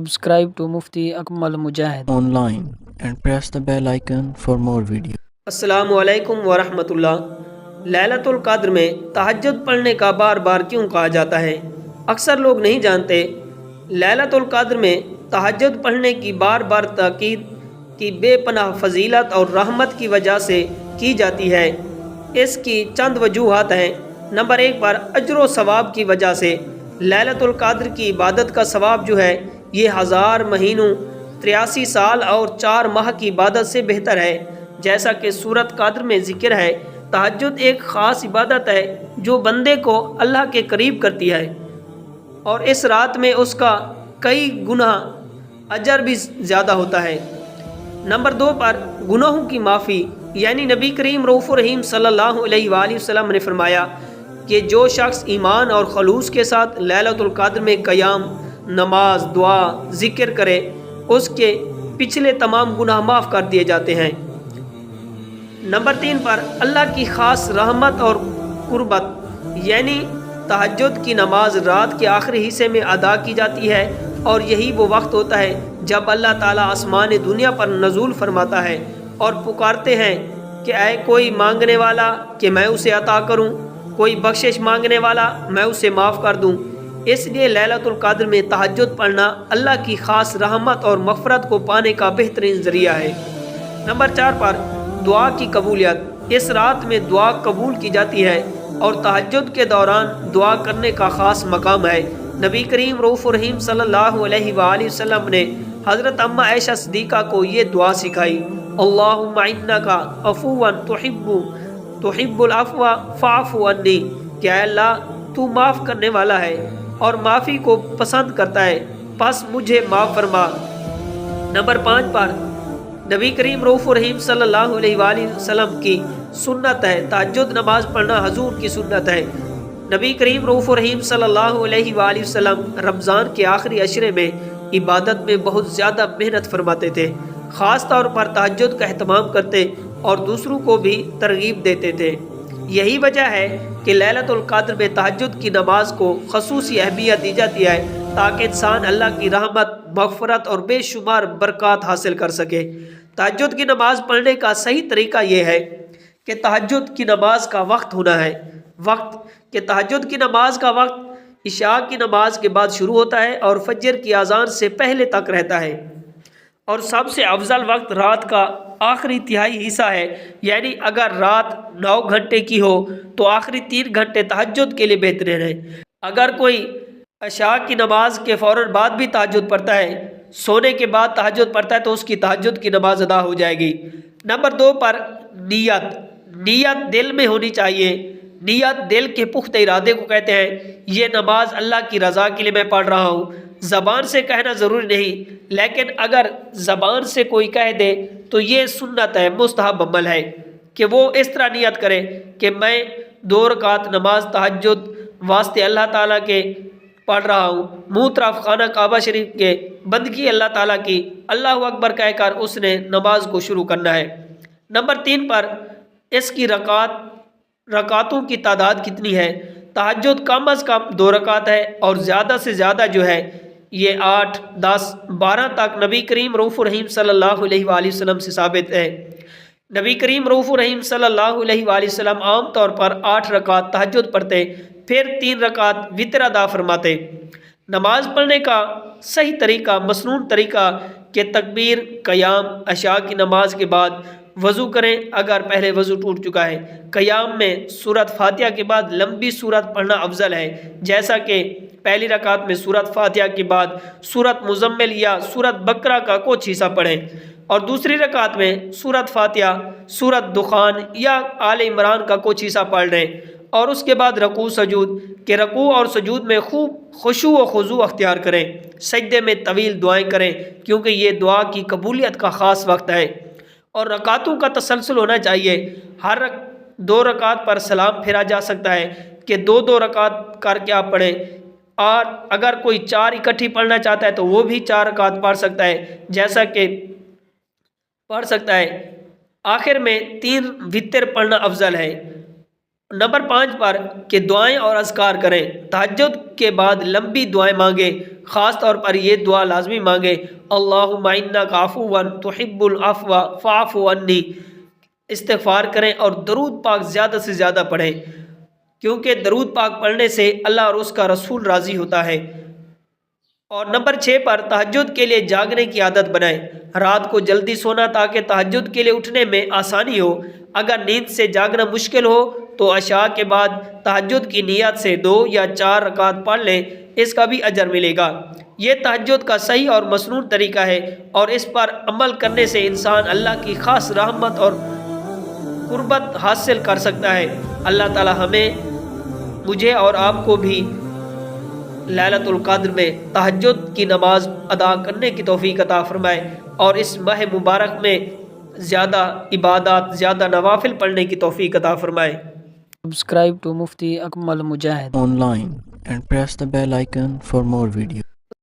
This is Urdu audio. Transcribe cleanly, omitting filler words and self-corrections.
Subscribe to Mufti Akmal Mujahid online and press the bell icon for more videos. السلام علیکم ورحمۃ اللہ۔ لیلۃ القدر میں تہجد پڑھنے کا بار بار کیوں کہا جاتا ہے؟ اکثر لوگ نہیں جانتے لیلۃ القدر میں تہجد پڑھنے کی بار بار تاکید کی بے پناہ فضیلت اور رحمت کی وجہ سے کی جاتی ہے۔ اس کی چند وجوہات ہیں۔ نمبر 1 پر اجر و ثواب کی وجہ سے لیلۃ القدر کی عبادت کا ثواب جو ہے یہ 1000 مہینوں 83 سال اور 4 ماہ کی عبادت سے بہتر ہے۔ جیسا کہ سورۃ قدر میں ذکر ہے، تہجد ایک خاص عبادت ہے جو بندے کو اللہ کے قریب کرتی ہے، اور اس رات میں اس کا کئی گنا اجر بھی زیادہ ہوتا ہے۔ نمبر 2 پر گناہوں کی معافی، یعنی نبی کریم رؤوف الرحیم صلی اللہ علیہ وآلہ وسلم نے فرمایا کہ جو شخص ایمان اور خلوص کے ساتھ لیلۃ القدر میں قیام، نماز، دعا، ذکر کرے، اس کے پچھلے تمام گناہ معاف کر دیے جاتے ہیں۔ نمبر 3 پر اللہ کی خاص رحمت اور قربت، یعنی تہجد کی نماز رات کے آخری حصے میں ادا کی جاتی ہے، اور یہی وہ وقت ہوتا ہے جب اللہ تعالیٰ آسمان دنیا پر نزول فرماتا ہے اور پکارتے ہیں کہ اے کوئی مانگنے والا کہ میں اسے عطا کروں، کوئی بخشش مانگنے والا میں اسے معاف کر دوں۔ اس لیے لیلۃ القدر میں تہجد پڑھنا اللہ کی خاص رحمت اور مغفرت کو پانے کا بہترین ذریعہ ہے۔ نمبر 4 پر دعا کی قبولیت، اس رات میں دعا قبول کی جاتی ہے اور تہجد کے دوران دعا کرنے کا خاص مقام ہے۔ نبی کریم رؤوف الرحیم صلی اللہ علیہ وآلہ وسلم نے حضرت اماں عائشہ صدیقہ کو یہ دعا سکھائی: اللہم انک عفو تحب العفو فاعف عنی، کہ اے اللہ تو معاف کرنے والا ہے اور معافی کو پسند کرتا ہے، پس مجھے معاف فرما۔ نمبر 5 پر نبی کریم رؤوف الرحیم صلی اللہ علیہ وآلہ وسلم کی سنت ہے، تہجد نماز پڑھنا حضور کی سنت ہے۔ نبی کریم رؤوف الرحیم صلی اللہ علیہ وآلہ وسلم رمضان کے آخری عشرے میں عبادت میں بہت زیادہ محنت فرماتے تھے، خاص طور پر تہجد کا اہتمام کرتے اور دوسروں کو بھی ترغیب دیتے تھے۔ یہی وجہ ہے کہ لیلۃ القدر میں تہجد کی نماز کو خصوصی اہمیت دی جاتی ہے تاکہ انسان اللہ کی رحمت، مغفرت اور بے شمار برکات حاصل کر سکے۔ تہجد کی نماز پڑھنے کا صحیح طریقہ یہ ہے کہ تہجد کی نماز کا وقت ہونا ہے۔ تہجد کی نماز کا وقت عشاء کی نماز کے بعد شروع ہوتا ہے اور فجر کی اذان سے پہلے تک رہتا ہے، اور سب سے افضل وقت رات کا آخری تہائی حصہ ہے، یعنی اگر رات 9 گھنٹے کی ہو تو آخری 3 گھنٹے تہجد کے لیے بہترین ہے۔ اگر کوئی عشاء کی نماز کے فوراً بعد بھی تہجد پڑھتا ہے، سونے کے بعد تہجد پڑھتا ہے، تو اس کی تہجد کی نماز ادا ہو جائے گی۔ نمبر 2 پر نیت دل میں ہونی چاہیے۔ نیت دل کے پختہ ارادے کو کہتے ہیں۔ یہ نماز اللہ کی رضا کے لیے میں پڑھ رہا ہوں، زبان سے کہنا ضروری نہیں، لیکن اگر زبان سے کوئی کہہ دے تو یہ سنت ہے، مستحب عمل ہے کہ وہ اس طرح نیت کرے کہ میں 2 رکعت نماز تہجد واسطے اللہ تعالیٰ کے پڑھ رہا ہوں، منہ طرف خانہ کعبہ شریف کے بندگی اللہ تعالیٰ کی، اللہ اکبر کہہ کر اس نے نماز کو شروع کرنا ہے۔ نمبر 3 پر اس کی رکعتوں کی تعداد کتنی ہے؟ تہجد کم از کم 2 رکعت ہے، اور زیادہ سے زیادہ جو ہے یہ 8، 10، 12 تک نبی کریم رؤوف الرحیم صلی اللہ علیہ وآلہ وسلم سے ثابت ہے۔ نبی کریم رؤوف الرحیم صلی اللہ علیہ وآلہ وسلم عام طور پر 8 رکعت تہجد پڑھتے، پھر 3 رکعت وتر ادا فرماتے۔ نماز پڑھنے کا صحیح طریقہ، مسنون طریقہ کہ تکبیر، قیام، عشاء کی نماز کے بعد وضو کریں اگر پہلے وضو ٹوٹ چکا ہے۔ قیام میں سورۃ فاتحہ کے بعد لمبی سورت پڑھنا افضل ہے، جیسا کہ پہلی رکعت میں سورۃ فاتحہ کے بعد سورۃ مزمل یا سورۃ بقرہ کا کچھ حصہ پڑھیں، اور دوسری رکعت میں سورۃ فاتحہ، سورۃ دخان یا آل عمران کا کچھ حصہ پڑھ لیں، اور اس کے بعد رکوع سجود کہ رکوع اور سجود میں خوب خشوع و خضوع اختیار کریں، سجدے میں طویل دعائیں کریں کیونکہ یہ دعا کی قبولیت کا خاص وقت ہے، اور رکعتوں کا تسلسل ہونا چاہیے۔ ہر 2 رکعت پر سلام پھیرا جا سکتا ہے کہ 2 رکعت کر کے آپ پڑھیں، اور اگر کوئی 4 اکٹھی پڑھنا چاہتا ہے تو وہ بھی 4 رکعت پڑھ سکتا ہے، جیسا کہ پڑھ سکتا ہے۔ آخر میں 3 وتر پڑھنا افضل ہے۔ نمبر 5 پر کہ دعائیں اور اذکار کریں. تہجد کے بعد لمبی دعائیں مانگیں. خاص طور پر یہ دعا لازمی مانگیں: اللہم انک عفو تحب العفو فاعف عنی. استغفار کریں اور درود پاک زیادہ سے زیادہ پڑھیں، کیونکہ درود پاک پڑھنے سے اللہ اور اس کا رسول راضی ہوتا ہے. اور نمبر 6 پر تہجد کے لیے جاگنے کی عادت بنائیں. رات کو جلدی سونا تاکہ تہجد کے لیے اٹھنے میں آسانی ہو. اگر نیند سے جاگنا مشکل ہو تو عشاء کے بعد تہجد کی نیت سے 2 یا 4 رکعت پڑھ لیں، اس کا بھی اجر ملے گا. یہ تہجد کا صحیح اور مسنون طریقہ ہے اور اس پر عمل کرنے سے انسان اللہ کی خاص رحمت اور قربت حاصل کر سکتا ہے. اللہ تعالی مجھے اور آپ کو بھی لیلۃ القدر میں تہجد کی نماز ادا کرنے کی توفیق عطا فرمائے اور اس ماہ مبارک میں زیادہ عبادات، زیادہ نوافل پڑھنے کی توفیق عطا فرمائے. Subscribe to Mufti Akmal Mujahid online and press the bell icon for more videos.